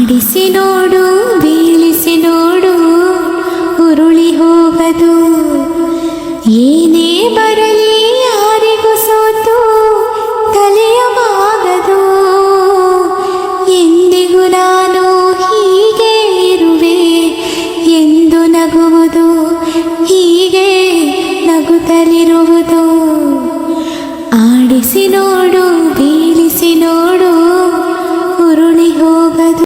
ಆಡಿಸಿ ನೋಡು, ಬೀಳಿಸಿ ನೋಡು, ಉರುಳಿ ಹೋಗದು. ಏನೇ ಬರಲಿ ಯಾರಿಗೂ ಸೋತು ತಲೆಯ ಬಾಗದು. ಎಂದಿಗೂ ನಾನು ಹೀಗೆ ಇರುವೆ ಎಂದು ನಗುವುದು, ಹೀಗೆ ನಗುತ್ತಲಿರುವುದು. ಆಡಿಸಿ ನೋಡು, ಬೀಳಿಸಿ ನೋಡು.